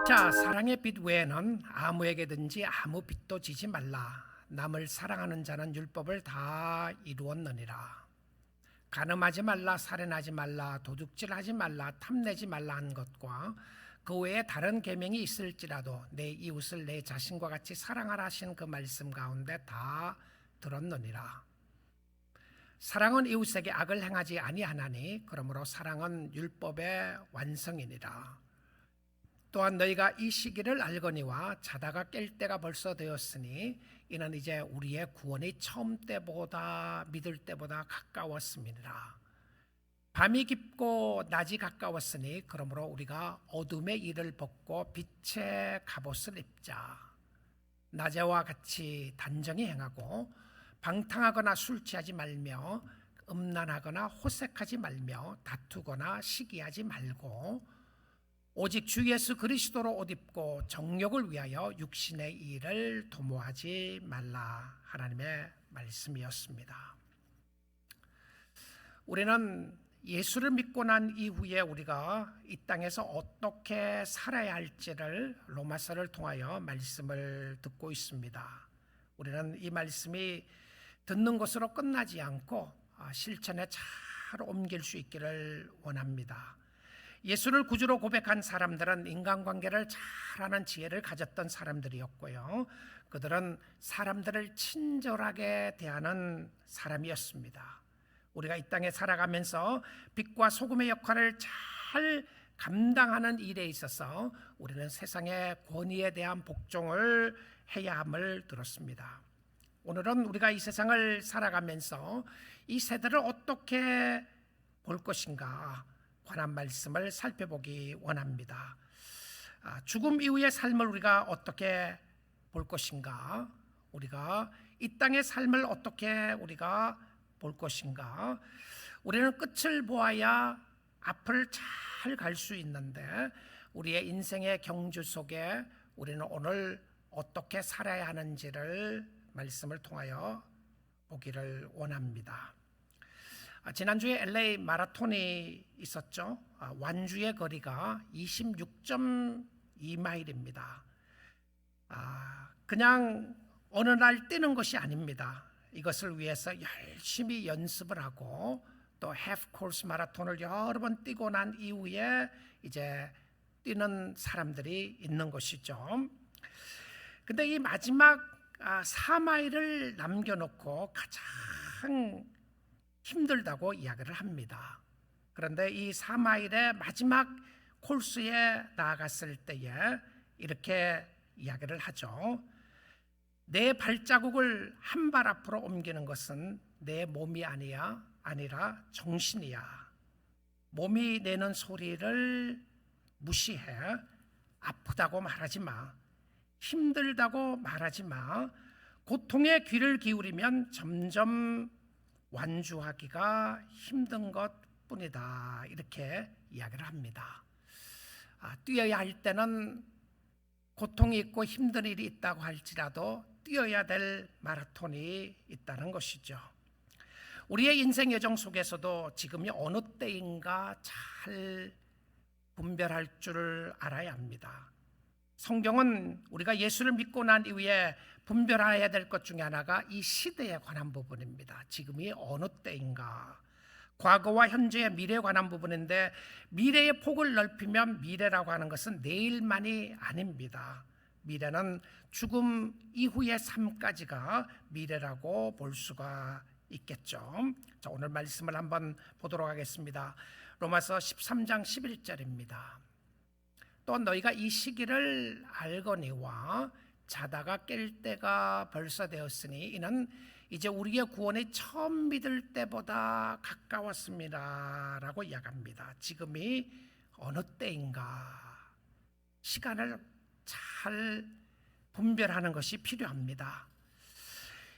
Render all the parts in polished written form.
자, 사랑의 빛 외에는 아무에게든지 아무 빛도 지지 말라. 남을 사랑하는 자는 율법을 다 이루었느니라. 간음하지 말라, 살인하지 말라, 도둑질하지 말라, 탐내지 말라 한 것과 그 외에 다른 계명이 있을지라도 내 이웃을 내 자신과 같이 사랑하라 하신 그 말씀 가운데 다 들었느니라. 사랑은 이웃에게 악을 행하지 아니하나니 그러므로 사랑은 율법의 완성이니라. 또한 너희가 이 시기를 알거니와 자다가 깰 때가 벌써 되었으니 이는 이제 우리의 구원이 처음 때보다 믿을 때보다 가까웠음이니라. 밤이 깊고 낮이 가까웠으니 그러므로 우리가 어둠의 일을 벗고 빛의 갑옷을 입자. 낮에와 같이 단정히 행하고 방탕하거나 술 취하지 말며 음란하거나 호색하지 말며 다투거나 시기하지 말고 오직 주 예수 그리스도로 옷 입고 정욕을 위하여 육신의 일을 도모하지 말라. 하나님의 말씀이었습니다. 우리는 예수를 믿고 난 이후에 우리가 이 땅에서 어떻게 살아야 할지를 로마서를 통하여 말씀을 듣고 있습니다. 우리는 이 말씀이 듣는 것으로 끝나지 않고 실천에 잘 옮길 수 있기를 원합니다. 예수를 구주로 고백한 사람들은 인간관계를 잘하는 지혜를 가졌던 사람들이었고요. 그들은 사람들을 친절하게 대하는 사람이었습니다. 우리가 이 땅에 살아가면서 빛과 소금의 역할을 잘 감당하는 일에 있어서 우리는 세상의 권위에 대한 복종을 해야 함을 들었습니다. 오늘은 우리가 이 세상을 살아가면서 이 세대를 어떻게 볼 것인가 관한 말씀을 살펴보기 원합니다. 죽음 이후의 삶을 우리가 어떻게 볼 것인가, 우리가 이 땅의 삶을 어떻게 우리가 볼 것인가. 우리는 끝을 보아야 앞을 잘 갈 수 있는데 우리의 인생의 경주 속에 우리는 오늘 어떻게 살아야 하는지를 말씀을 통하여 보기를 원합니다. 지난주에 LA 마라톤이 있었죠. 완주의 거리가 26.2마일입니다. 그냥 어느 날 뛰는 것이 아닙니다. 이것을 위해서 열심히 연습을 하고 또 해프 코스 마라톤을 여러 번 뛰고 난 이후에 이제 뛰는 사람들이 있는 것이죠. 근데 이 마지막 4마일을 남겨놓고 가장 힘들다고 이야기를 합니다. 그런데 이 4마일의 마지막 코스에 나아갔을 때에 이렇게 이야기를 하죠. 내 발자국을 한 발 앞으로 옮기는 것은 내 몸이 아니라 정신이야. 몸이 내는 소리를 무시해. 아프다고 말하지 마. 힘들다고 말하지 마. 고통에 귀를 기울이면 점점 완주하기가 힘든 것뿐이다. 이렇게 이야기를 합니다. 뛰어야 할 때는 고통이 있고 힘든 일이 있다고 할지라도 뛰어야 될 마라톤이 있다는 것이죠. 우리의 인생 여정 속에서도 지금이 어느 때인가 잘 분별할 줄을 알아야 합니다. 성경은 우리가 예수를 믿고 난 이후에 분별해야 될 것 중에 하나가 이 시대에 관한 부분입니다. 지금이 어느 때인가, 과거와 현재의 미래에 관한 부분인데 미래의 폭을 넓히면 미래라고 하는 것은 내일만이 아닙니다. 미래는 죽음 이후의 삶까지가 미래라고 볼 수가 있겠죠. 자, 오늘 말씀을 한번 보도록 하겠습니다. 로마서 13장 11절입니다. 또 너희가 이 시기를 알거니와 자다가 깰 때가 벌써 되었으니 이는 이제 우리의 구원이 처음 믿을 때보다 가까웠습니다 라고 이야기합니다. 지금이 어느 때인가, 시간을 잘 분별하는 것이 필요합니다.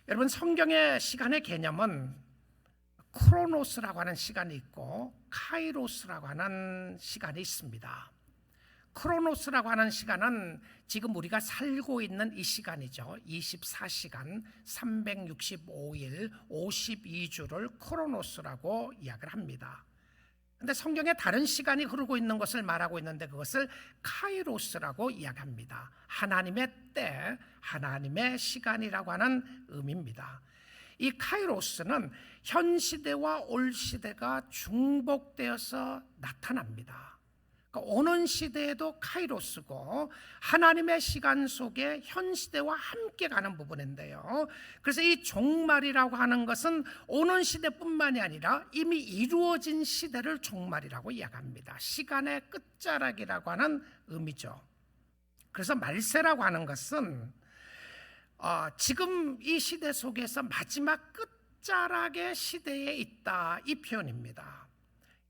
여러분, 성경의 시간의 개념은 크로노스라고 하는 시간이 있고 카이로스라고 하는 시간이 있습니다. 크로노스라고 하는 시간은 지금 우리가 살고 있는 이 시간이죠. 24시간 365일 52주를 크로노스라고 이야기를 합니다. 근데 성경에 다른 시간이 흐르고 있는 것을 말하고 있는데 그것을 카이로스라고 이야기합니다. 하나님의 때, 하나님의 시간이라고 하는 의미입니다. 이 카이로스는 현 시대와 올 시대가 중복되어서 나타납니다. 그러니까 오는 시대에도 카이로스고 하나님의 시간 속에 현 시대와 함께 가는 부분인데요. 그래서 이 종말이라고 하는 것은 오는 시대뿐만이 아니라 이미 이루어진 시대를 종말이라고 이야기합니다. 시간의 끝자락이라고 하는 의미죠. 그래서 말세라고 하는 것은 지금 이 시대 속에서 마지막 끝자락의 시대에 있다, 이 표현입니다.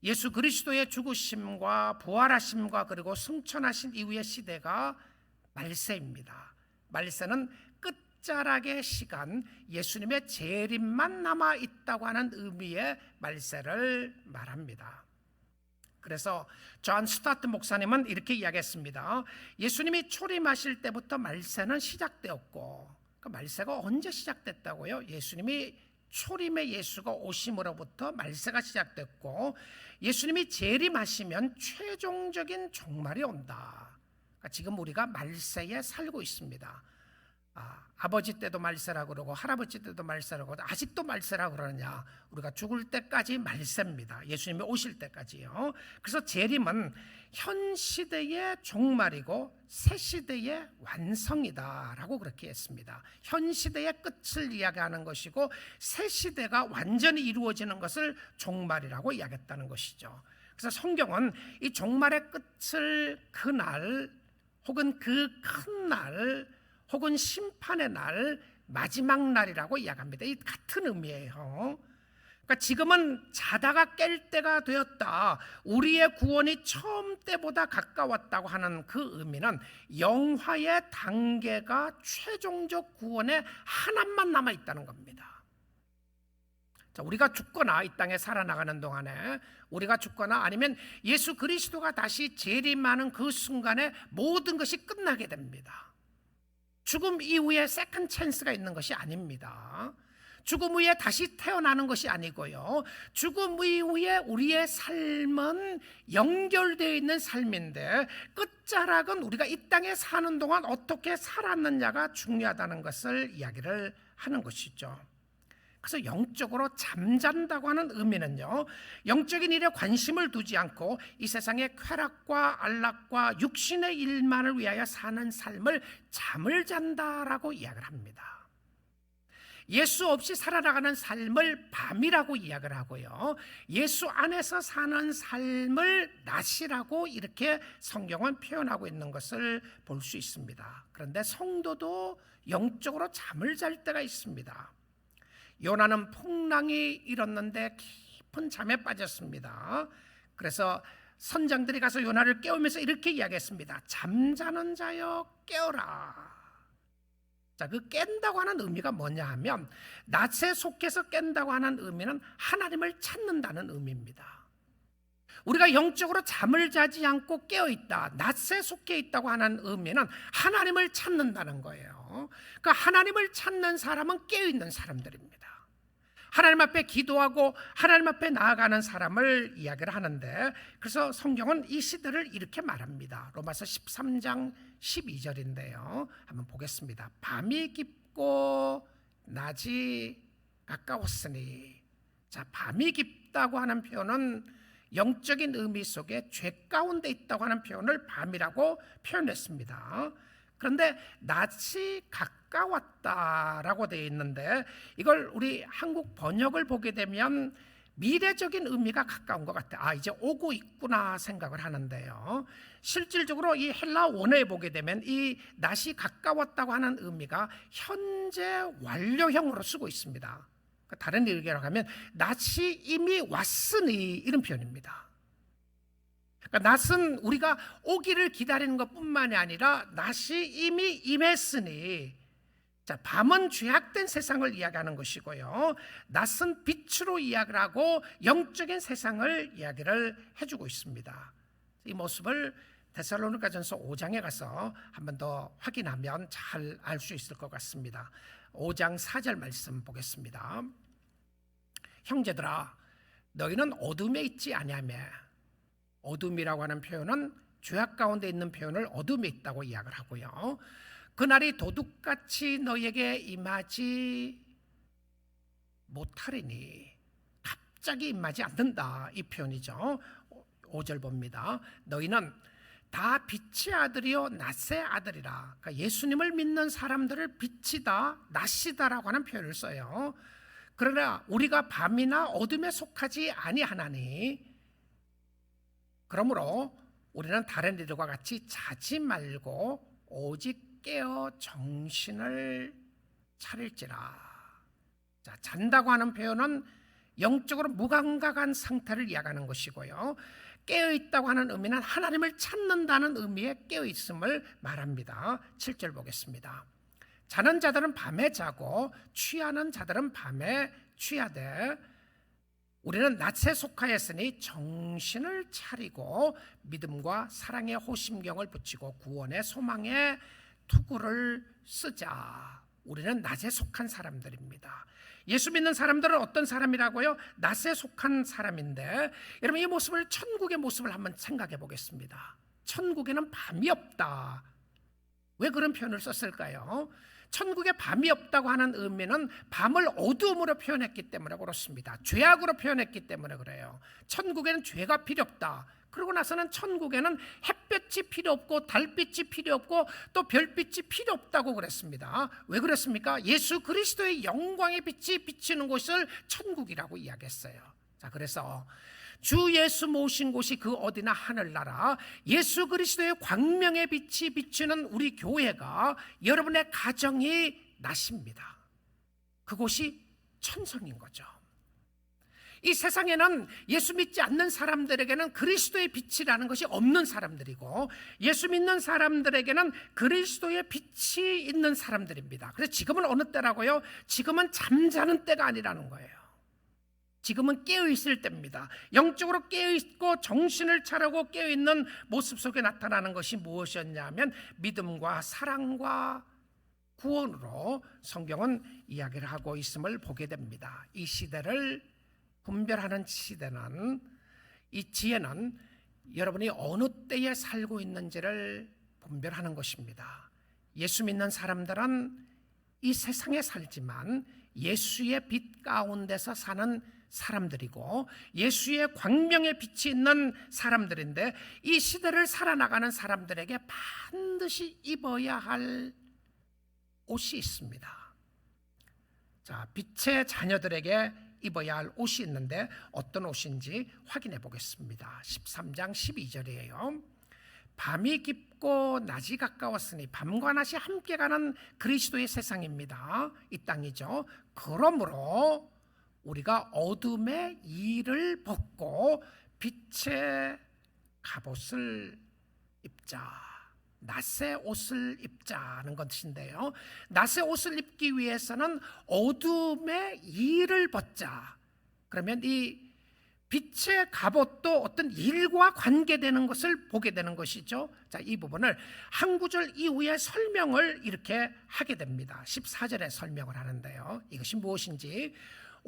예수 그리스도의 죽으심과 부활하심과 그리고 승천하신 이후의 시대가 말세입니다. 말세는 끝자락의 시간, 예수님의 재림만 남아 있다고 하는 의미의 말세를 말합니다. 그래서 존 스타트 목사님은 이렇게 이야기했습니다. 예수님이 초림하실 때부터 말세는 시작되었고, 그 말세가 언제 시작됐다고요? 예수님이 초림의 예수가 오심으로부터 말세가 시작됐고, 예수님이 재림하시면 최종적인 종말이 온다. 그러니까 지금 우리가 말세에 살고 있습니다. 아버지 때도 말세라고 그러고 할아버지 때도 말세라고 그러고 아직도 말세라고 그러느냐? 우리가 죽을 때까지 말세입니다. 예수님이 오실 때까지요. 그래서 재림은 현 시대의 종말이고 새 시대의 완성이다라고 그렇게 했습니다. 현 시대의 끝을 이야기하는 것이고 새 시대가 완전히 이루어지는 것을 종말이라고 이야기했다는 것이죠. 그래서 성경은 이 종말의 끝을 그날 혹은 그 큰 날 혹은 심판의 날, 마지막 날이라고 이야기합니다. 이 같은 의미예요. 그러니까 지금은 자다가 깰 때가 되었다, 우리의 구원이 처음 때보다 가까웠다고 하는 그 의미는 영화의 단계가 최종적 구원에 하나만 남아있다는 겁니다. 자, 우리가 죽거나 이 땅에 살아나가는 동안에 우리가 죽거나 아니면 예수 그리스도가 다시 재림하는 그 순간에 모든 것이 끝나게 됩니다. 죽음 이후에 세컨드 찬스가 있는 것이 아닙니다. 죽음 후에 다시 태어나는 것이 아니고요, 죽음 이후에 우리의 삶은 연결되어 있는 삶인데 끝자락은 우리가 이 땅에 사는 동안 어떻게 살았느냐가 중요하다는 것을 이야기를 하는 것이죠. 그래서 영적으로 잠잔다고 하는 의미는요, 영적인 일에 관심을 두지 않고 이 세상의 쾌락과 안락과 육신의 일만을 위하여 사는 삶을 잠을 잔다라고 이야기를 합니다. 예수 없이 살아나가는 삶을 밤이라고 이야기를 하고요, 예수 안에서 사는 삶을 낮이라고 이렇게 성경은 표현하고 있는 것을 볼 수 있습니다. 그런데 성도도 영적으로 잠을 잘 때가 있습니다. 요나는 풍랑이 일었는데 깊은 잠에 빠졌습니다. 그래서 선장들이 가서 요나를 깨우면서 이렇게 이야기했습니다. 잠자는 자여 깨어라. 자, 그 깬다고 하는 의미가 뭐냐 하면 낮에 속해서 깬다고 하는 의미는 하나님을 찾는다는 의미입니다. 우리가 영적으로 잠을 자지 않고 깨어있다, 낮에 속해 있다고 하는 의미는 하나님을 찾는다는 거예요. 그러니까 하나님을 찾는 사람은 깨어있는 사람들입니다. 하나님 앞에 기도하고 하나님 앞에 나아가는 사람을 이야기를 하는데, 그래서 성경은 이 시대를 이렇게 말합니다. 로마서 13장 12절인데요 한번 보겠습니다. 밤이 깊고 낮이 가까웠으니, 자, 밤이 깊다고 하는 표현은 영적인 의미 속에 죄 가운데 있다고 하는 표현을 밤이라고 표현했습니다. 그런데 낮이 가까웠다라고 되어 있는데 이걸 우리 한국 번역을 보게 되면 미래적인 의미가 가까운 것 같아요. 이제 오고 있구나 생각을 하는데요, 실질적으로 이 헬라 원어에 보게 되면 이 낮이 가까웠다고 하는 의미가 현재 완료형으로 쓰고 있습니다. 다른 얘기로 하면 낮이 이미 왔으니, 이런 표현입니다. 그러니까 낮은 우리가 오기를 기다리는 것뿐만이 아니라 낮이 이미 임했으니, 자, 밤은 죄악된 세상을 이야기하는 것이고요, 낮은 빛으로 이야기를 하고 영적인 세상을 이야기를 해주고 있습니다. 이 모습을 데살로니가전서 5장에 가서 한 번 더 확인하면 잘 알 수 있을 것 같습니다. 5장 4절 말씀 보겠습니다. 형제들아, 너희는 어둠에 있지 아니하며 어둠이라고 하는 표현은 죄악 가운데 있는 표현을 어둠에 있다고 이야기를 하고요. 그날이 도둑같이 너에게 임하지 못하리니, 갑자기 임하지 않는다, 이 표현이죠. 5절 봅니다. 너희는 다 빛의 아들이요 낮의 아들이라. 그러니까 예수님을 믿는 사람들을 빛이다, 낮이다라고 하는 표현을 써요. 그러나 우리가 밤이나 어둠에 속하지 아니하나니, 그러므로 우리는 다른 이들과 같이 자지 말고 오직 깨어 정신을 차릴지라. 자, 잔다고 하는 표현은 영적으로 무감각한 상태를 이야기하는 것이고요. 깨어있다고 하는 의미는 하나님을 찾는다는 의미의 깨어있음을 말합니다. 7절 보겠습니다. 자는 자들은 밤에 자고 취하는 자들은 밤에 취하되 우리는 낮에 속하였으니 정신을 차리고 믿음과 사랑의 호심경을 붙이고 구원의 소망의 투구를 쓰자. 우리는 낮에 속한 사람들입니다. 예수 믿는 사람들은 어떤 사람이라고요? 낮에 속한 사람인데, 여러분 이 모습을, 천국의 모습을 한번 생각해 보겠습니다. 천국에는 밤이 없다. 왜 그런 표현을 썼을까요? 천국에 밤이 없다고 하는 의미는 밤을 어두움으로 표현했기 때문에 그렇습니다. 죄악으로 표현했기 때문에 그래요. 천국에는 죄가 필요 없다. 그러고 나서는 천국에는 햇볕이 필요 없고 달빛이 필요 없고 또 별빛이 필요 없다고 그랬습니다. 왜 그랬습니까? 예수 그리스도의 영광의 빛이 비치는 곳을 천국이라고 이야기했어요. 자, 그래서 주 예수 모신 곳이 그 어디나 하늘나라, 예수 그리스도의 광명의 빛이 비치는 우리 교회가, 여러분의 가정이 낮입니다. 그곳이 천성인 거죠. 이 세상에는 예수 믿지 않는 사람들에게는 그리스도의 빛이라는 것이 없는 사람들이고, 예수 믿는 사람들에게는 그리스도의 빛이 있는 사람들입니다. 그래서 지금은 어느 때라고요? 지금은 잠자는 때가 아니라는 거예요. 지금은 깨어있을 때입니다. 영적으로 깨어있고 정신을 차리고 깨어있는 모습 속에 나타나는 것이 무엇이었냐면 믿음과 사랑과 구원으로 성경은 이야기를 하고 있음을 보게 됩니다. 이 시대를 분별하는 시대는, 이 지혜는 여러분이 어느 때에 살고 있는지를 분별하는 것입니다. 예수 믿는 사람들은 이 세상에 살지만 예수의 빛 가운데서 사는 사람들이고 예수의 광명의 빛이 있는 사람들인데, 이 시대를 살아나가는 사람들에게 반드시 입어야 할 옷이 있습니다. 자, 빛의 자녀들에게 입어야 할 옷이 있는데 어떤 옷인지 확인해 보겠습니다. 13장 12절이에요. 밤이 깊고 낮이 가까웠으니 밤과 낮이 함께 가는 그리스도의 세상입니다. 이 땅이죠. 그러므로 우리가 어둠의 일을 벗고 빛의 갑옷을 입자, 낮의 옷을 입자는 것인데요, 낮의 옷을 입기 위해서는 어둠의 일을 벗자. 그러면 이 빛의 갑옷도 어떤 일과 관계되는 것을 보게 되는 것이죠. 자, 이 부분을 한 구절 이후에 설명을 이렇게 하게 됩니다. 14절에 설명을 하는데요, 이것이 무엇인지,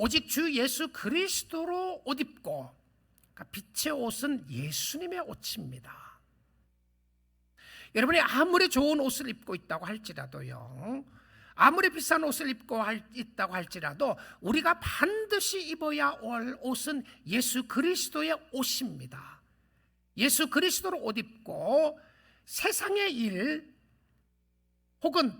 오직 주 예수 그리스도로 옷 입고, 그러니까 빛의 옷은 예수님의 옷입니다. 여러분이 아무리 좋은 옷을 입고 있다고 할지라도요, 아무리 비싼 옷을 입고 있다고 할지라도 우리가 반드시 입어야 할 옷은 예수 그리스도의 옷입니다. 예수 그리스도로 옷 입고 세상의 일 혹은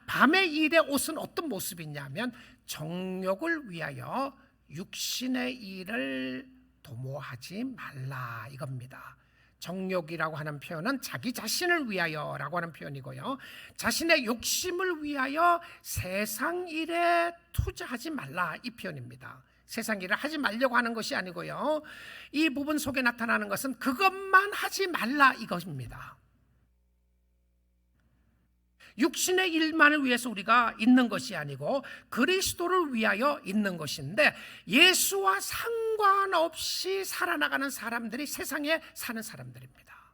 밤의 일의 옷은 어떤 모습이냐면 정욕을 위하여 육신의 일을 도모하지 말라, 이겁니다. 정욕이라고 하는 표현은 자기 자신을 위하여라고 하는 표현이고요, 자신의 욕심을 위하여 세상 일에 투자하지 말라, 이 표현입니다. 세상 일을 하지 말려고 하는 것이 아니고요, 이 부분 속에 나타나는 것은 그것만 하지 말라, 이것입니다. 육신의 일만을 위해서 우리가 있는 것이 아니고 그리스도를 위하여 있는 것인데, 예수와 상관없이 살아나가는 사람들이 세상에 사는 사람들입니다.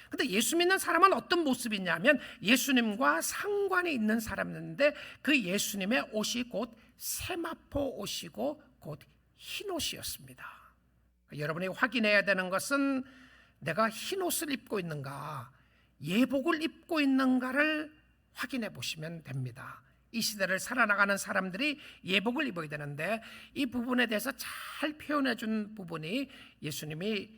근데 예수 믿는 사람은 어떤 모습이냐면 예수님과 상관이 있는 사람인데, 그 예수님의 옷이 곧 세마포 옷이고 곧 흰 옷이었습니다. 여러분이 확인해야 되는 것은 내가 흰 옷을 입고 있는가, 예복을 입고 있는가를 확인해 보시면 됩니다. 이 시대를 살아나가는 사람들이 예복을 입어야 되는데, 이 부분에 대해서 잘 표현해 준 부분이 예수님이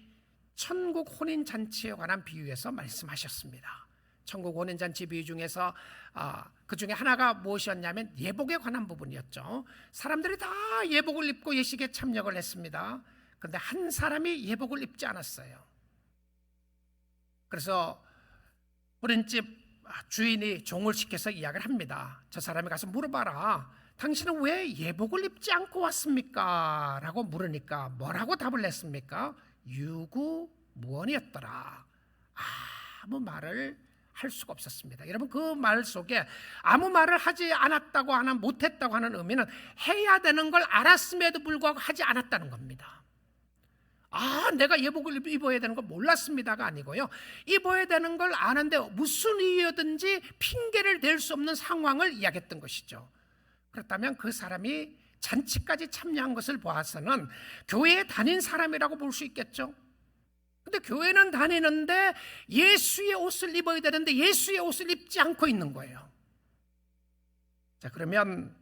천국 혼인잔치에 관한 비유에서 말씀하셨습니다. 천국 혼인잔치 비유 중에서 그 중에 하나가 무엇이었냐면 예복에 관한 부분이었죠. 사람들이 다 예복을 입고 예식에 참여를 했습니다. 그런데 한 사람이 예복을 입지 않았어요. 그래서 호린집 주인이 종을 시켜서 이야기를 합니다. 저 사람이 가서 물어봐라. 당신은 왜 예복을 입지 않고 왔습니까? 라고 물으니까 뭐라고 답을 했습니까? 유구무원이었더라. 아무 말을 할 수가 없었습니다. 여러분, 그 말 속에 아무 말을 하지 않았다고 하는, 못했다고 하는 의미는 해야 되는 걸 알았음에도 불구하고 하지 않았다는 겁니다. 내가 예복을 입어야 되는 걸 몰랐습니다가 아니고요, 입어야 되는 걸 아는데 무슨 이유든지 핑계를 댈 수 없는 상황을 이야기했던 것이죠. 그렇다면 그 사람이 잔치까지 참여한 것을 보아서는 교회에 다닌 사람이라고 볼 수 있겠죠. 근데 교회는 다니는데 예수의 옷을 입어야 되는데 예수의 옷을 입지 않고 있는 거예요. 자, 그러면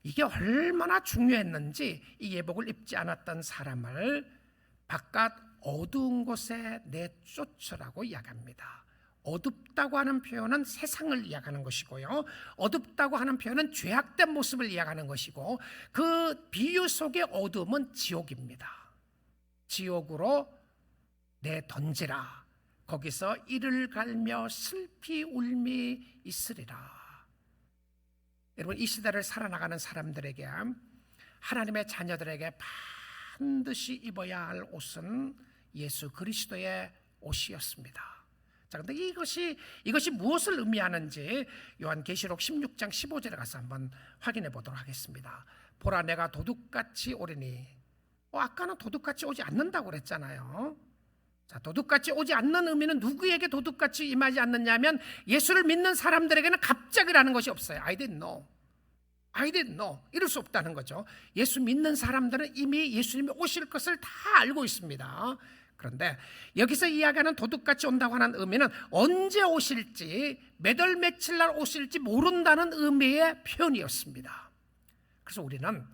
이게 얼마나 중요했는지 이 예복을 입지 않았던 사람을 바깥 어두운 곳에 내쫓으라고 이야기합니다. 어둡다고 하는 표현은 세상을 이야기하는 것이고요, 어둡다고 하는 표현은 죄악된 모습을 이야기하는 것이고, 그 비유 속의 어둠은 지옥입니다. 지옥으로 내던지라. 거기서 이를 갈며 슬피 울미 있으리라. 여러분, 이 시대를 살아나가는 사람들에게, 하나님의 자녀들에게 반드시 입어야 할 옷은 예수 그리스도의 옷이었습니다. 자, 근데 이것이 무엇을 의미하는지 요한계시록 16장 15절에 가서 한번 확인해 보도록 하겠습니다. 보라, 내가 도둑같이 오리니. 아까는 도둑같이 오지 않는다고 그랬잖아요. 자, 도둑같이 오지 않는 의미는 누구에게 도둑같이 임하지 않느냐면 예수를 믿는 사람들에게는 갑자기라는 것이 없어요. I didn't know. 이럴 수 없다는 거죠. 예수 믿는 사람들은 이미 예수님이 오실 것을 다 알고 있습니다. 그런데 여기서 이야기하는 도둑같이 온다고 하는 의미는 언제 오실지, 몇 월 며칠 날 오실지 모른다는 의미의 표현이었습니다. 그래서 우리는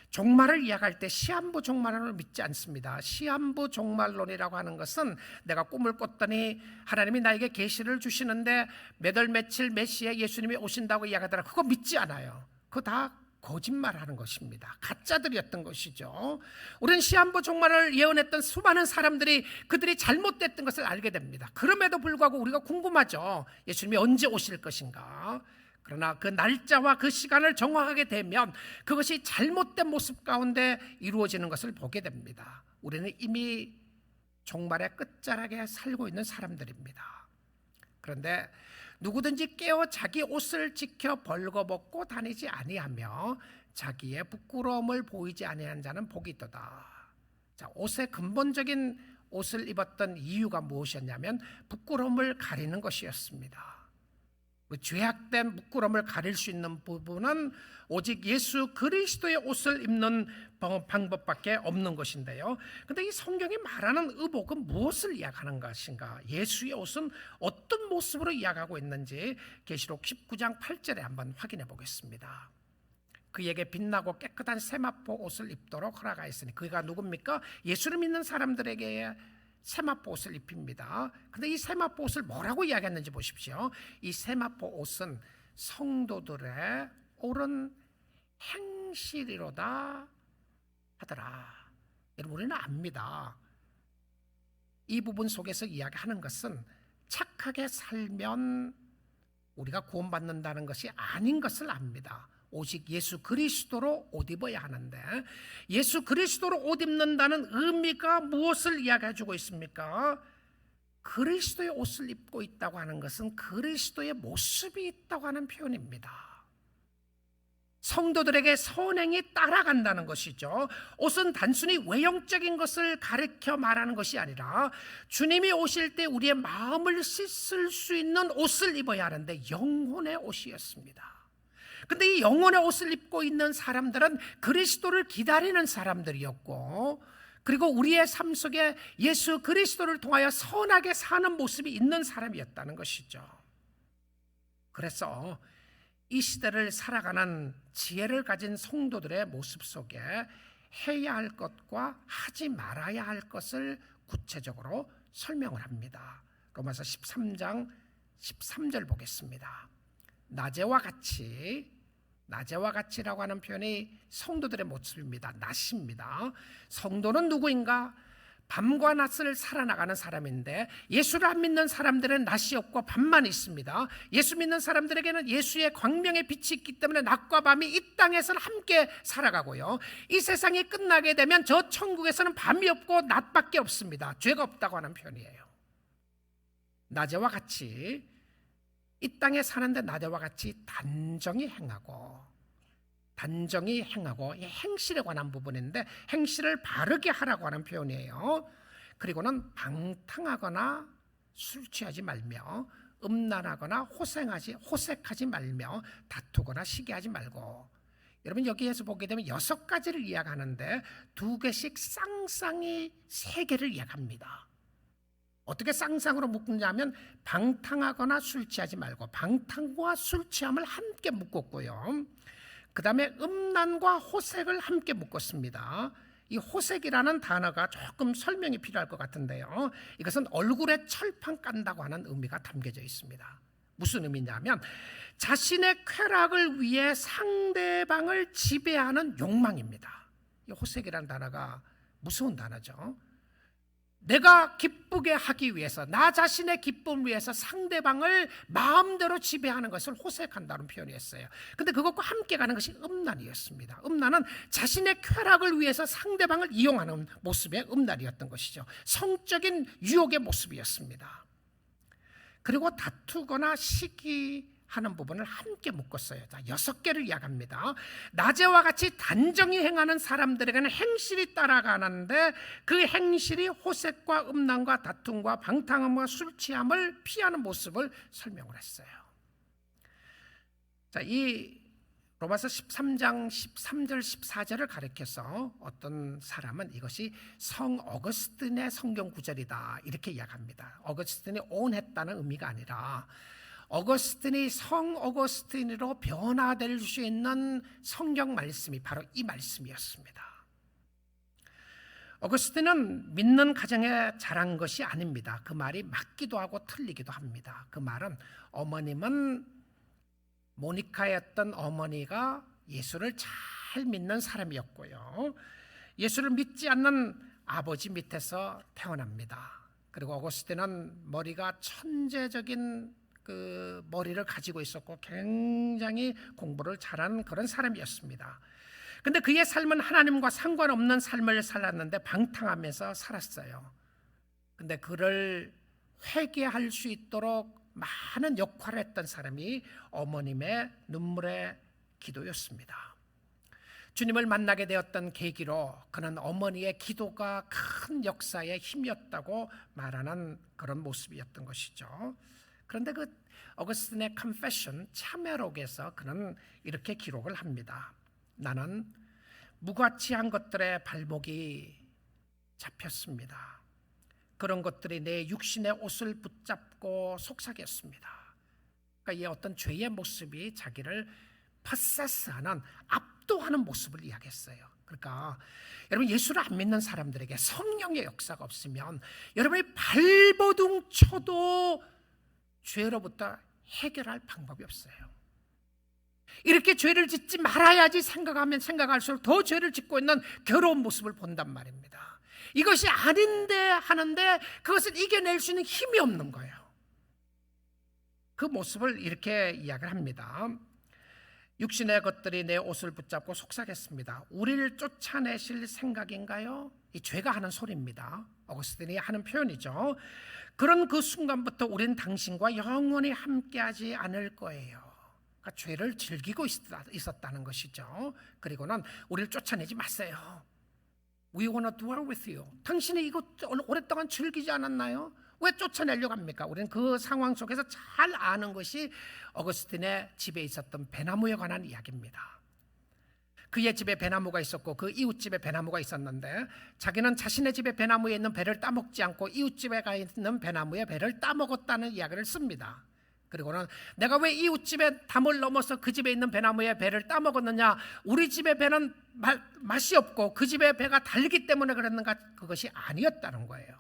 종말을 이야기할 때 시한부 종말론을 믿지 않습니다. 시한부 종말론이라고 하는 것은 내가 꿈을 꿨더니 하나님이 나에게 계시를 주시는데 몇 월 며칠 몇 시에 예수님이 오신다고 이야기하더라, 그거 믿지 않아요. 그거 다 거짓말하는 것입니다. 가짜들이었던 것이죠. 우리는 시한부 종말을 예언했던 수많은 사람들이 그들이 잘못됐던 것을 알게 됩니다. 그럼에도 불구하고 우리가 궁금하죠. 예수님이 언제 오실 것인가. 그러나 그 날짜와 그 시간을 정확하게 되면 그것이 잘못된 모습 가운데 이루어지는 것을 보게 됩니다. 우리는 이미 종말의 끝자락에 살고 있는 사람들입니다. 그런데 누구든지 깨어 자기 옷을 지켜 벌거벗고 다니지 아니하며 자기의 부끄러움을 보이지 아니한 자는 복이 있도다. 자, 옷의 근본적인 옷을 입었던 이유가 무엇이었냐면 부끄러움을 가리는 것이었습니다. 그 죄악된 부끄러움을 가릴 수 있는 부분은 오직 예수 그리스도의 옷을 입는 방법밖에 없는 것인데요. 그런데 이 성경이 말하는 의복은 무엇을 이야기하는 것인가? 예수의 옷은 어떤 모습으로 이야기하고 있는지 계시록 19장 8절에 한번 확인해 보겠습니다. 그에게 빛나고 깨끗한 세마포 옷을 입도록 허락하였으니, 그가 누굽니까? 예수를 믿는 사람들에게 세마포 옷을 입힙니다. 그런데 이 세마포 옷을 뭐라고 이야기했는지 보십시오. 이 세마포 옷은 성도들의 옳은 행실이로다 하더라. 여러분, 우리는 압니다. 이 부분 속에서 이야기하는 것은 착하게 살면 우리가 구원받는다는 것이 아닌 것을 압니다. 오직 예수 그리스도로 옷 입어야 하는데, 예수 그리스도로 옷 입는다는 의미가 무엇을 이야기해주고 있습니까? 그리스도의 옷을 입고 있다고 하는 것은 그리스도의 모습이 있다고 하는 표현입니다. 성도들에게 선행이 따라간다는 것이죠. 옷은 단순히 외형적인 것을 가리켜 말하는 것이 아니라 주님이 오실 때 우리의 마음을 씻을 수 있는 옷을 입어야 하는데 영혼의 옷이었습니다. 근데 이 영혼의 옷을 입고 있는 사람들은 그리스도를 기다리는 사람들이었고, 그리고 우리의 삶 속에 예수 그리스도를 통하여 선하게 사는 모습이 있는 사람이었다는 것이죠. 그래서 이 시대를 살아가는 지혜를 가진 성도들의 모습 속에 해야 할 것과 하지 말아야 할 것을 구체적으로 설명을 합니다. 로마서 13장 13절 보겠습니다. 낮에와 같이라고 하는 표현이 성도들의 모습입니다. 낮입니다. 성도는 누구인가? 밤과 낮을 살아나가는 사람인데, 예수를 안 믿는 사람들은 낮이 없고 밤만 있습니다. 예수 믿는 사람들에게는 예수의 광명의 빛이 있기 때문에 낮과 밤이 이 땅에서는 함께 살아가고요, 이 세상이 끝나게 되면 저 천국에서는 밤이 없고 낮밖에 없습니다. 죄가 없다고 하는 표현이에요. 낮에와 같이, 이 땅에 사는데 낮에와 같이 단정히 행하고, 이 행실에 관한 부분인데 행실을 바르게 하라고 하는 표현이에요. 그리고는 방탕하거나 술 취하지 말며, 음란하거나 호색하지 말며, 다투거나 시기하지 말고. 여러분, 여기에서 보게 되면 6가지를 이야기하는데 2개씩 쌍쌍이 3개를 이야기합니다. 어떻게 쌍쌍으로 묶느냐면, 방탕하거나 술 취하지 말고, 방탕과 술 취함을 함께 묶었고요, 그 다음에 음란과 호색을 함께 묶었습니다. 이 호색이라는 단어가 조금 설명이 필요할 것 같은데요, 이것은 얼굴에 철판 깐다고 하는 의미가 담겨져 있습니다. 무슨 의미냐면, 자신의 쾌락을 위해 상대방을 지배하는 욕망입니다. 이 호색이라는 단어가 무서운 단어죠. 내가 기쁘게 하기 위해서, 나 자신의 기쁨을 위해서 상대방을 마음대로 지배하는 것을 호색한다는 표현이었어요. 근데 그것과 함께 가는 것이 음란이었습니다. 음란은 자신의 쾌락을 위해서 상대방을 이용하는 모습의 음란이었던 것이죠. 성적인 유혹의 모습이었습니다. 그리고 다투거나 시기하는 부분을 함께 묶었어요. 자, 6개를 이야기합니다. 낮에와 같이 단정히 행하는 사람들에게는 행실이 따라가는데, 그 행실이 호색과 음란과 다툼과 방탕함과 술 취함을 피하는 모습을 설명을 했어요. 자, 이 로마서 13장 13절 14절을 가리켜서 어떤 사람은 이것이 성 어거스틴의 성경 구절이다 이렇게 이야기합니다. 어거스틴이 온했다는 의미가 아니라, 어거스틴이 성 어거스틴으로 변화될 수 있는 성경 말씀이 바로 이 말씀이었습니다. 어거스틴은 믿는 가정에 자란 것이 아닙니다. 그 말이 맞기도 하고 틀리기도 합니다. 그 말은, 어머님은 모니카였던 어머니가 예수를 잘 믿는 사람이었고요, 예수를 믿지 않는 아버지 밑에서 태어납니다. 그리고 어거스틴은 머리가 천재적인 그 머리를 가지고 있었고 굉장히 공부를 잘하는 그런 사람이었습니다. 근데 그의 삶은 하나님과 상관없는 삶을 살았는데 방탕하면서 살았어요. 근데 그를 회개할 수 있도록 많은 역할을 했던 사람이 어머님의 눈물의 기도였습니다. 주님을 만나게 되었던 계기로 그는 어머니의 기도가 큰 역사의 힘이었다고 말하는 그런 모습이었던 것이죠. 그런데 그 어거스틴의 confession, 참회록에서 그는 이렇게 기록을 합니다. 나는 무가치한 것들의 발목이 잡혔습니다. 그런 것들이 내 육신의 옷을 붙잡고 속삭였습니다. 그러니까 이 어떤 죄의 모습이 자기를 퍼세스하는, 압도하는 모습을 이야기했어요. 그러니까 여러분, 예수를 안 믿는 사람들에게 성령의 역사가 없으면 여러분이 발버둥 쳐도 죄로부터 해결할 방법이 없어요. 이렇게 죄를 짓지 말아야지 생각하면 생각할수록 더 죄를 짓고 있는 괴로운 모습을 본단 말입니다. 이것이 아닌데 하는데 그것을 이겨낼 수 있는 힘이 없는 거예요. 그 모습을 이렇게 이야기를 합니다. 육신의 것들이 내 옷을 붙잡고 속삭였습니다. 우리를 쫓아내실 생각인가요? 이 죄가 하는 소리입니다. 어거스틴이 하는 표현이죠. 그런 그 순간부터 우리는 당신과 영원히 함께하지 않을 거예요. 그러니까 죄를 즐기고 있었다는 것이죠. 그리고는 우리를 쫓아내지 마세요. We want to dwell with you. 당신이 이거 오랫동안 즐기지 않았나요? 왜 쫓아내려고 합니까? 우리는 그 상황 속에서 잘 아는 것이 어거스틴의 집에 있었던 배나무에 관한 이야기입니다. 그의 집에 배나무가 있었고 그 이웃집에 배나무가 있었는데 자기는 자신의 집에 배나무에 있는 배를 따먹지 않고 이웃집에 가 있는 배나무에 배를 따먹었다는 이야기를 씁니다. 그리고는 내가 왜 이웃집에 담을 넘어서 그 집에 있는 배나무에 배를 따먹었느냐, 우리 집의 배는 맛이 없고 그 집의 배가 달기 때문에 그랬는가? 그것이 아니었다는 거예요.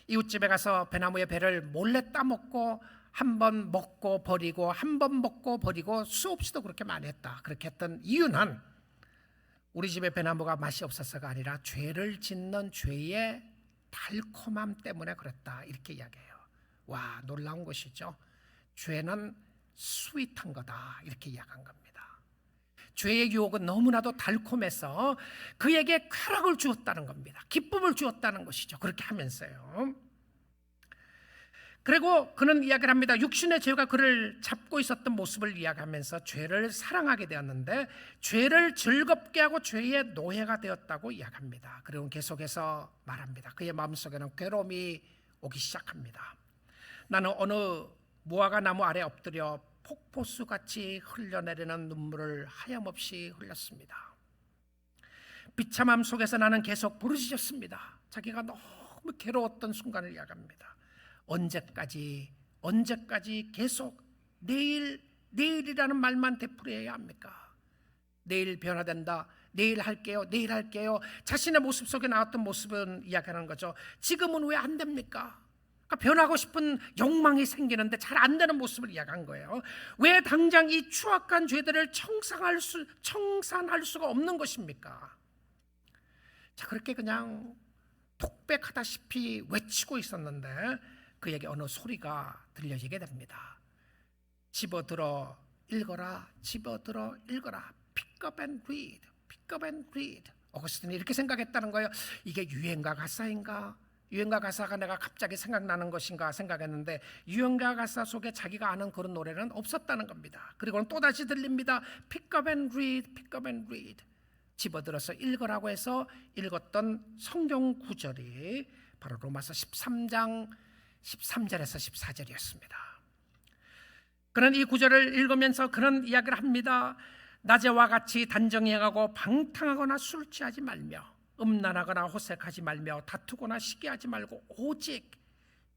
이웃집에 가서 배나무의 배를 몰래 따먹고 한 번 먹고 버리고 한 번 먹고 버리고 수없이도 그렇게 많이 했다. 그렇게 했던 이유는 우리 집의 배나무가 맛이 없어서가 아니라 죄를 짓는 죄의 달콤함 때문에 그랬다, 이렇게 이야기해요. 와, 놀라운 것이죠. 죄는 스윗한 거다, 이렇게 이야기한 겁니다. 죄의 유혹은 너무나도 달콤해서 그에게 쾌락을 주었다는 겁니다. 기쁨을 주었다는 것이죠. 그렇게 하면서요. 그리고 그는 이야기를 합니다. 육신의 죄가 그를 잡고 있었던 모습을 이야기하면서 죄를 사랑하게 되었는데 죄를 즐겁게 하고 죄의 노예가 되었다고 이야기합니다. 그리고 계속해서 말합니다. 그의 마음속에는 괴로움이 오기 시작합니다. 나는 어느 무화과 나무 아래 엎드려 폭포수같이 흘러내리는 눈물을 하염없이 흘렸습니다. 비참함 속에서 나는 계속 부르짖었습니다. 자기가 너무 괴로웠던 순간을 이야기합니다. 언제까지 계속 내일이라는 말만 되풀이해야 합니까? 내일 변화된다, 내일 할게요, 내일 할게요. 자신의 모습 속에 나왔던 모습은 이야기하는 거죠. 지금은 왜 안 됩니까? 그러니까 변하고 싶은 욕망이 생기는데 잘 안 되는 모습을 이야기한 거예요. 왜 당장 이 추악한 죄들을 청산할 수가 없는 것입니까? 자, 그렇게 그냥 독백하다시피 외치고 있었는데 그에게 어느 소리가 들려지게 됩니다. 집어들어 읽어라, 집어들어 읽어라. Pick up and read, pick up and read. 어거스틴이 이렇게 생각했다는 거예요. 이게 유행가 가사인가? 유행가 가사가 내가 갑자기 생각나는 것인가 생각했는데 유행가 가사 속에 자기가 아는 그런 노래는 없었다는 겁니다. 그리고는 또다시 들립니다. Pick up and read, pick up and read. 집어들어서 읽으라고 해서 읽었던 성경 구절이 바로 로마서 13장 13절에서 14절이었습니다. 그는 이 구절을 읽으면서 그런 이야기를 합니다. 낮에와 같이 단정히 행하고 방탕하거나 술 취하지 말며 음란하거나 호색하지 말며 다투거나 시기하지 말고 오직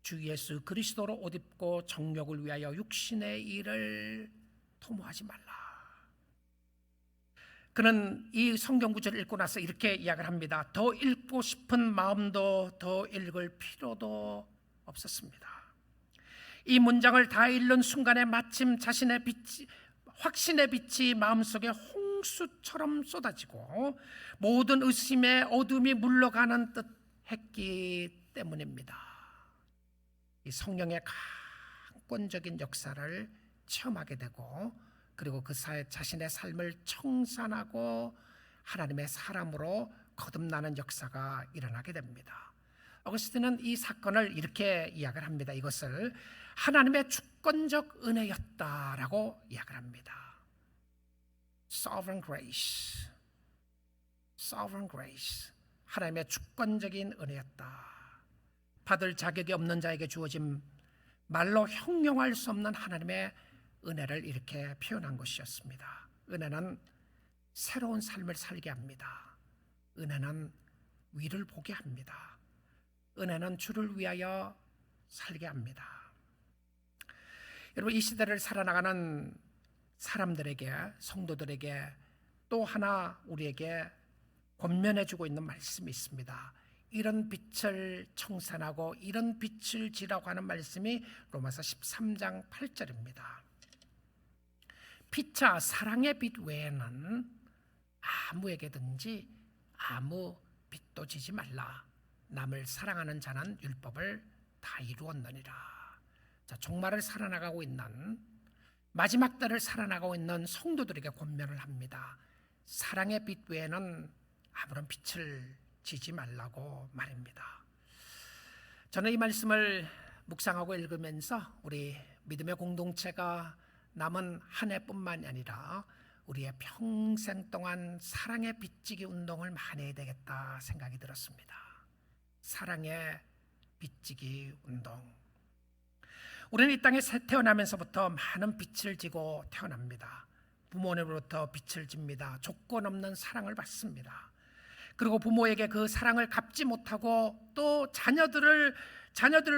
주 예수 그리스도로 옷 입고 정욕을 위하여 육신의 일을 도모하지 말라. 그는 이 성경 구절을 읽고 나서 이렇게 이야기를 합니다. 더 읽고 싶은 마음도 더 읽을 필요도 없었습니다. 이 문장을 다 읽는 순간에 마침 자신의 확신의 빛이 마음속에 홍수처럼 쏟아지고 모든 의심의 어둠이 물러가는 듯 했기 때문입니다. 이 성령의 강권적인 역사를 체험하게 되고 그리고 그 자신의 삶을 청산하고 하나님의 사람으로 거듭나는 역사가 일어나게 됩니다. 어거스틴은 이 사건을 이렇게 이야기를 합니다. 이것을 하나님의 주권적 은혜였다라고 이야기를 합니다. Sovereign grace, sovereign grace. 하나님의 주권적인 은혜였다. 받을 자격이 없는 자에게 주어진 말로 형용할 수 없는 하나님의 은혜를 이렇게 표현한 것이었습니다. 은혜는 새로운 삶을 살게 합니다. 은혜는 위를 보게 합니다. 은혜는 주를 위하여 살게 합니다. 여러분, 이 시대를 살아나가는 사람들에게, 성도들에게 또 하나 우리에게 권면해주고 있는 말씀이 있습니다. 이런 빛을 청산하고 이런 빛을 지라고 하는 말씀이 로마서 13장 8절입니다. 피차 사랑의 빛 외에는 아무에게든지 아무 빛도 지지 말라. 남을 사랑하는 자는 율법을 다 이루었느니라. 자, 종말을 살아나가고 있는, 마지막 때를 살아나가고 있는 성도들에게 권면을 합니다. 사랑의 빛 외에는 아무런 빛을 지지 말라고 말입니다. 저는 이 말씀을 묵상하고 읽으면서 우리 믿음의 공동체가 남은 한 해뿐만이 아니라 우리의 평생 동안 사랑의 빛지기 운동을 많이 해야 되겠다 생각이 들었습니다. 사랑의 빛지기 운동. 우리는 이 땅에 태어나면서부터 많은 빛을 지고 태어납니다. 부모님으로부터 빛을 집니다. 조건 없는 사랑을 받습니다. 그리고 부모에게 그 사랑을 갚지 못하고 또 자녀들을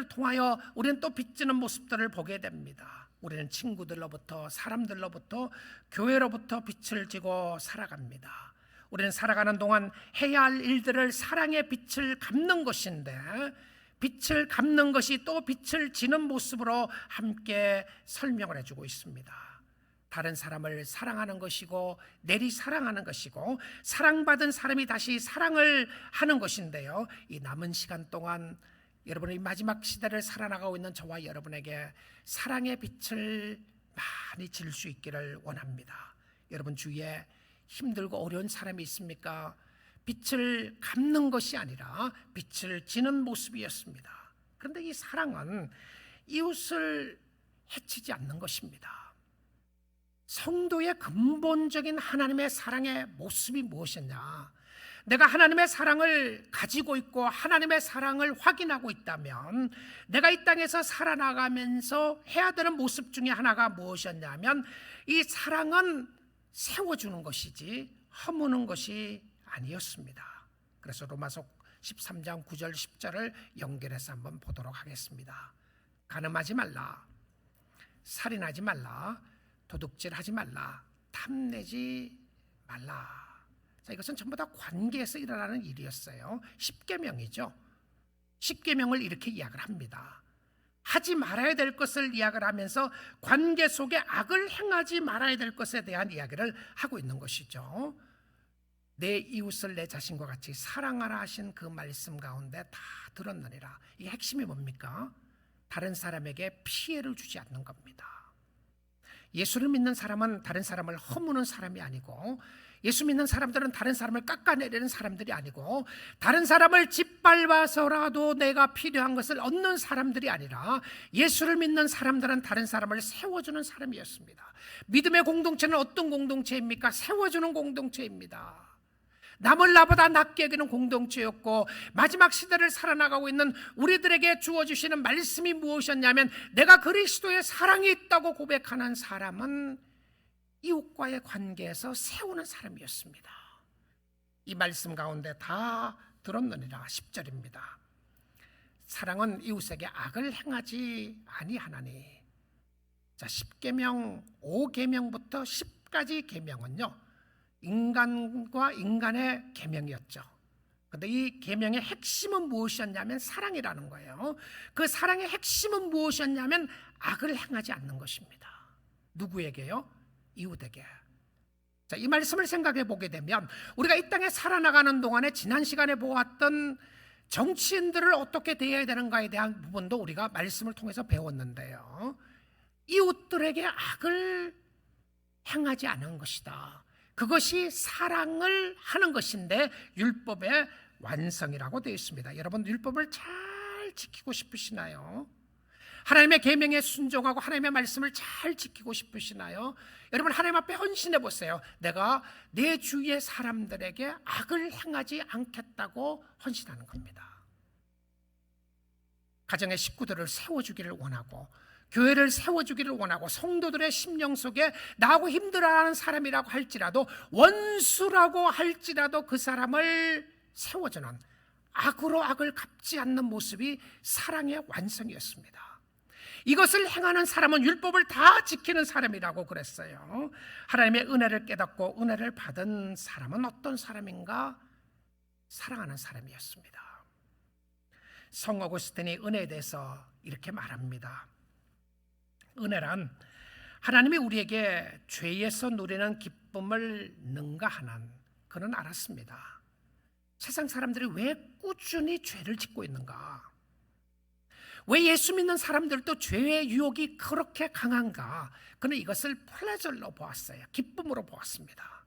통하여 우리는 또 빚지는 모습들을 보게 됩니다. 우리는 친구들로부터, 사람들로부터, 교회로부터 빛을 지고 살아갑니다. 우리는 살아가는 동안 해야 할 일들을 사랑의 빛을 갚는 것인데, 빛을 갚는 것이 또 빛을 지는 모습으로 함께 설명을 해주고 있습니다. 다른 사람을 사랑하는 것이고 내리 사랑하는 것이고 사랑받은 사람이 다시 사랑을 하는 것인데요, 이 남은 시간 동안 여러분의 마지막 시대를 살아나가고 있는 저와 여러분에게 사랑의 빛을 많이 질 수 있기를 원합니다. 여러분 주위에 힘들고 어려운 사람이 있습니까? 빛을 갚는 것이 아니라 빛을 지는 모습이었습니다. 그런데 이 사랑은 이웃을 해치지 않는 것입니다. 성도의 근본적인 하나님의 사랑의 모습이 무엇이냐? 내가 하나님의 사랑을 가지고 있고 하나님의 사랑을 확인하고 있다면 내가 이 땅에서 살아나가면서 해야 되는 모습 중에 하나가 무엇이었냐면, 이 사랑은 세워주는 것이지 허무는 것이 아니었습니다. 그래서 로마서 13장 9절 10절을 연결해서 한번 보도록 하겠습니다. 간음하지 말라, 살인하지 말라, 도둑질하지 말라, 탐내지 말라. 자, 이것은 전부 다 관계에서 일어나는 일이었어요. 10계명이죠. 10계명을 이렇게 이야기를 합니다. 하지 말아야 될 것을 이야기를 하면서 관계 속에 악을 행하지 말아야 될 것에 대한 이야기를 하고 있는 것이죠. 내 이웃을 내 자신과 같이 사랑하라 하신 그 말씀 가운데 다 들었느니라. 이 핵심이 뭡니까? 다른 사람에게 피해를 주지 않는 겁니다. 예수를 믿는 사람은 다른 사람을 허무는 사람이 아니고, 예수 믿는 사람들은 다른 사람을 깎아내리는 사람들이 아니고, 다른 사람을 짓밟아서라도 내가 필요한 것을 얻는 사람들이 아니라, 예수를 믿는 사람들은 다른 사람을 세워주는 사람이었습니다. 믿음의 공동체는 어떤 공동체입니까? 세워주는 공동체입니다. 남을 나보다 낮게 여기는 공동체였고, 마지막 시대를 살아나가고 있는 우리들에게 주어주시는 말씀이 무엇이었냐면, 내가 그리스도의 사랑이 있다고 고백하는 사람은 이웃과의 관계에서 세우는 사람이었습니다. 이 말씀 가운데 다 들었느니라. 10절입니다. 사랑은 이웃에게 악을 행하지 아니하나니. 자, 10계명 5계명부터 10가지 계명은요, 인간과 인간의 계명이었죠. 그런데 이 계명의 핵심은 무엇이었냐면 사랑이라는 거예요. 그 사랑의 핵심은 무엇이었냐면 악을 행하지 않는 것입니다. 누구에게요? 이웃에게. 자, 이 말씀을 생각해 보게 되면 우리가 이 땅에 살아나가는 동안에 지난 시간에 보았던 정치인들을 어떻게 대해야 되는가에 대한 부분도 우리가 말씀을 통해서 배웠는데요, 이웃들에게 악을 행하지 않은 것이다. 그것이 사랑을 하는 것인데 율법의 완성이라고 되어 있습니다. 여러분, 율법을 잘 지키고 싶으시나요? 하나님의 계명에 순종하고 하나님의 말씀을 잘 지키고 싶으시나요? 여러분, 하나님 앞에 헌신해 보세요. 내가 내 주위의 사람들에게 악을 행하지 않겠다고 헌신하는 겁니다. 가정의 식구들을 세워주기를 원하고, 교회를 세워주기를 원하고, 성도들의 심령 속에 나하고 힘들어하는 사람이라고 할지라도, 원수라고 할지라도 그 사람을 세워주는, 악으로 악을 갚지 않는 모습이 사랑의 완성이었습니다. 이것을 행하는 사람은 율법을 다 지키는 사람이라고 그랬어요. 하나님의 은혜를 깨닫고 은혜를 받은 사람은 어떤 사람인가? 사랑하는 사람이었습니다. 성 어거스틴이 은혜에 대해서 이렇게 말합니다. 은혜란 하나님이 우리에게 죄에서 누리는 기쁨을 능가하는, 그는 알았습니다. 세상 사람들이 왜 꾸준히 죄를 짓고 있는가? 왜 예수 믿는 사람들도 죄의 유혹이 그렇게 강한가? 그는 이것을 플레저로 보았어요. 기쁨으로 보았습니다.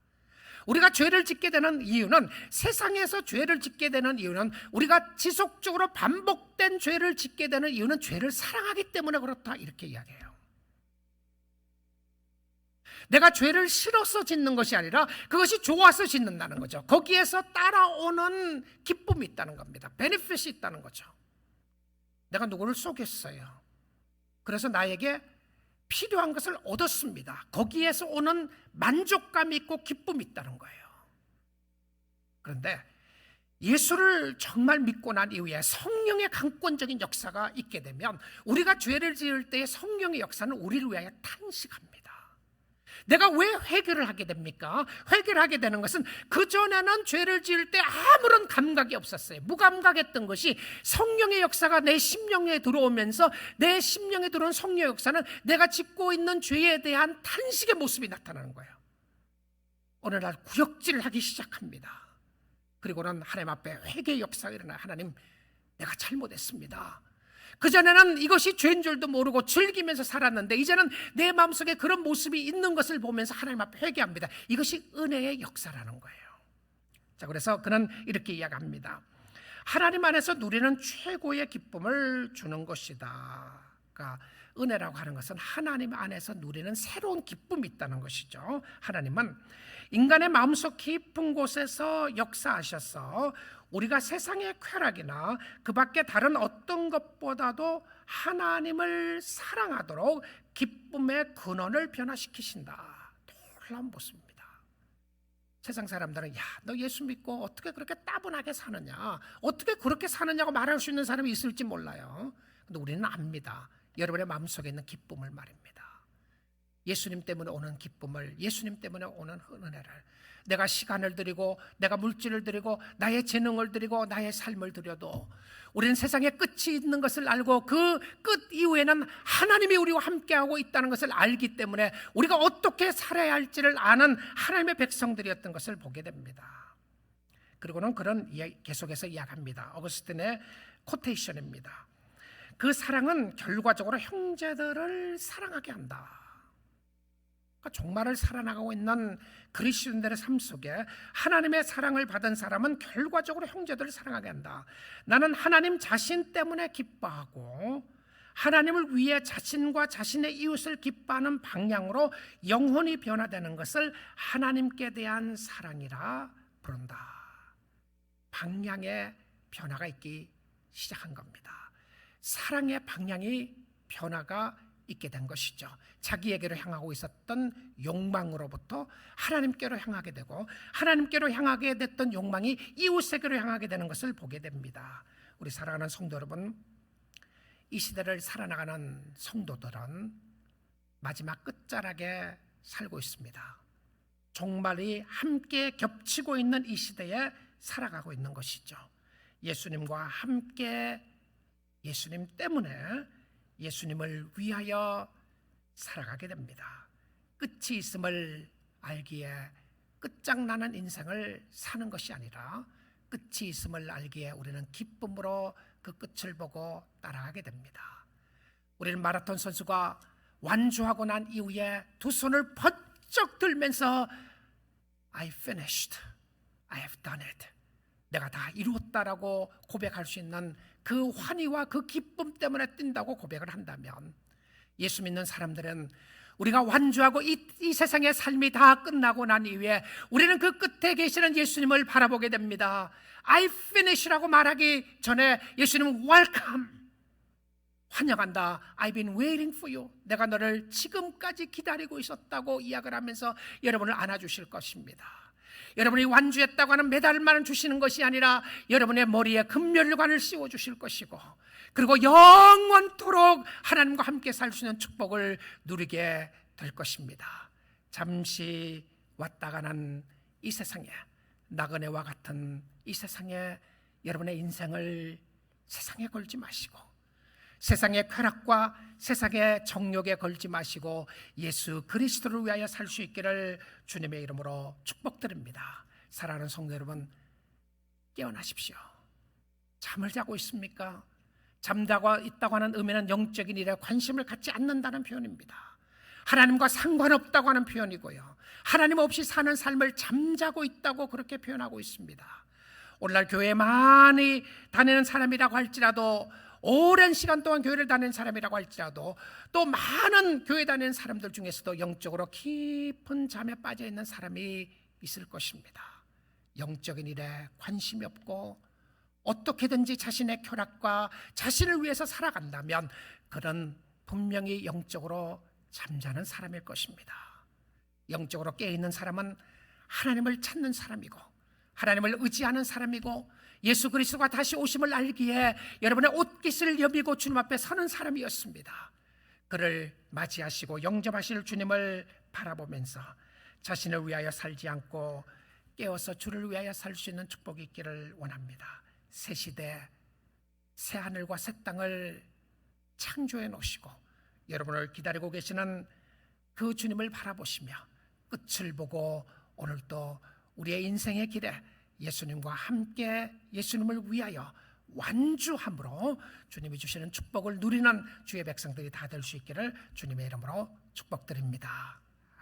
우리가 죄를 짓게 되는 이유는, 세상에서 죄를 짓게 되는 이유는, 우리가 지속적으로 반복된 죄를 짓게 되는 이유는 죄를 사랑하기 때문에 그렇다, 이렇게 이야기해요. 내가 죄를 싫어서 짓는 것이 아니라 그것이 좋아서 짓는다는 거죠. 거기에서 따라오는 기쁨이 있다는 겁니다. 베네핏이 있다는 거죠. 내가 누구를 쏘겠어요. 그래서 나에게 필요한 것을 얻었습니다. 거기에서 오는 만족감이 있고 기쁨이 있다는 거예요. 그런데 예수를 정말 믿고 난 이후에 성령의 강권적인 역사가 있게 되면 우리가 죄를 지을 때의 성령의 역사는 우리를 위하여 탄식합니다. 내가 왜 회개를 하게 됩니까? 회개를 하게 되는 것은 그전에는 죄를 지을 때 아무런 감각이 없었어요. 무감각했던 것이 성령의 역사가 내 심령에 들어오면서 내 심령에 들어온 성령의 역사는 내가 짓고 있는 죄에 대한 탄식의 모습이 나타나는 거예요. 어느 날 구역질을 하기 시작합니다. 그리고는 하나님 앞에 회개의 역사가 일어나, 하나님, 내가 잘못했습니다. 그전에는 이것이 죄인 줄도 모르고 즐기면서 살았는데 이제는 내 마음속에 그런 모습이 있는 것을 보면서 하나님 앞에 회개합니다. 이것이 은혜의 역사라는 거예요. 자, 그래서 그는 이렇게 이야기합니다. 하나님 안에서 누리는 최고의 기쁨을 주는 것이다. 그러니까 은혜라고 하는 것은 하나님 안에서 누리는 새로운 기쁨이 있다는 것이죠. 하나님은 인간의 마음속 깊은 곳에서 역사하셔서 우리가 세상의 쾌락이나 그 밖에 다른 어떤 것보다도 하나님을 사랑하도록 기쁨의 근원을 변화시키신다. 놀라운 모습입니다. 세상 사람들은 야, 너 예수 믿고 어떻게 그렇게 따분하게 사느냐, 어떻게 그렇게 사느냐고 말할 수 있는 사람이 있을지 몰라요. 근데 우리는 압니다. 여러분의 마음속에 있는 기쁨을 말입니다. 예수님 때문에 오는 기쁨을, 예수님 때문에 오는 은혜를, 내가 시간을 드리고 내가 물질을 드리고 나의 재능을 드리고 나의 삶을 드려도 우리는 세상에 끝이 있는 것을 알고 그 끝 이후에는 하나님이 우리와 함께하고 있다는 것을 알기 때문에 우리가 어떻게 살아야 할지를 아는 하나님의 백성들이었던 것을 보게 됩니다. 그리고는 그런 계속해서 이야기합니다. 어거스틴의 코테이션입니다. 그 사랑은 결과적으로 형제들을 사랑하게 한다. 종말을 살아나가고 있는 그리스도인들의 삶 속에 하나님의 사랑을 받은 사람은 결과적으로 형제들을 사랑하게 한다. 나는 하나님 자신 때문에 기뻐하고 하나님을 위해 자신과 자신의 이웃을 기뻐하는 방향으로 영혼이 변화되는 것을 하나님께 대한 사랑이라 부른다. 방향의 변화가 있기 시작한 겁니다. 사랑의 방향이 변화가 있게 된 것이죠. 자기에게로 향하고 있었던 욕망으로부터 하나님께로 향하게 되고 하나님께로 향하게 됐던 욕망이 이웃에게로 향하게 되는 것을 보게 됩니다. 우리 사랑하는 성도 여러분, 이 시대를 살아나가는 성도들은 마지막 끝자락에 살고 있습니다. 종말이 함께 겹치고 있는 이 시대에 살아가고 있는 것이죠. 예수님과 함께, 예수님 때문에, 예수님을 위하여 살아가게 됩니다. 끝이 있음을 알기에 끝장나는 인생을 사는 것이 아니라 끝이 있음을 알기에 우리는 기쁨으로 그 끝을 보고 따라가게 됩니다. 우리는 마라톤 선수가 완주하고 난 이후에 두 손을 번쩍 들면서 I finished, I have done it, 내가 다 이루었다라고 고백할 수 있는 그 환희와 그 기쁨 때문에 뛴다고 고백을 한다면, 예수 믿는 사람들은 우리가 완주하고 이 세상의 삶이 다 끝나고 난 이후에 우리는 그 끝에 계시는 예수님을 바라보게 됩니다. I finish라고 말하기 전에 예수님은 welcome, 환영한다. I've been waiting for you, 내가 너를 지금까지 기다리고 있었다고 이야기를 하면서 여러분을 안아주실 것입니다. 여러분이 완주했다고 하는 메달만을 주시는 것이 아니라 여러분의 머리에 금면류관을 씌워주실 것이고, 그리고 영원토록 하나님과 함께 살 수 있는 축복을 누리게 될 것입니다. 잠시 왔다 가는 이 세상에, 나그네와 같은 이 세상에 여러분의 인생을 세상에 걸지 마시고, 세상의 쾌락과 세상의 정욕에 걸지 마시고 예수 그리스도를 위하여 살 수 있기를 주님의 이름으로 축복드립니다. 사랑하는 성도 여러분, 깨어나십시오. 잠을 자고 있습니까? 잠자고 있다고 하는 의미는 영적인 일에 관심을 갖지 않는다는 표현입니다. 하나님과 상관없다고 하는 표현이고요, 하나님 없이 사는 삶을 잠자고 있다고 그렇게 표현하고 있습니다. 오늘날 교회에 많이 다니는 사람이라고 할지라도, 오랜 시간 동안 교회를 다니는 사람이라고 할지라도, 또 많은 교회 다니는 사람들 중에서도 영적으로 깊은 잠에 빠져 있는 사람이 있을 것입니다. 영적인 일에 관심이 없고 어떻게든지 자신의 쾌락과 자신을 위해서 살아간다면 그는 분명히 영적으로 잠자는 사람일 것입니다. 영적으로 깨어있는 사람은 하나님을 찾는 사람이고 하나님을 의지하는 사람이고 예수 그리스도가 다시 오심을 알기에 여러분의 옷깃을 여미고 주님 앞에 서는 사람이었습니다. 그를 맞이하시고 영접하실 주님을 바라보면서 자신을 위하여 살지 않고 깨어서 주를 위하여 살 수 있는 축복이 있기를 원합니다. 새 시대, 새 하늘과 새 땅을 창조해 놓으시고 여러분을 기다리고 계시는 그 주님을 바라보시며 끝을 보고 오늘도 우리의 인생의 길에 예수님과 함께 예수님을 위하여 완주함으로 주님이 주시는 축복을 누리는 주의 백성들이 다 될 수 있기를 주님의 이름으로 축복드립니다.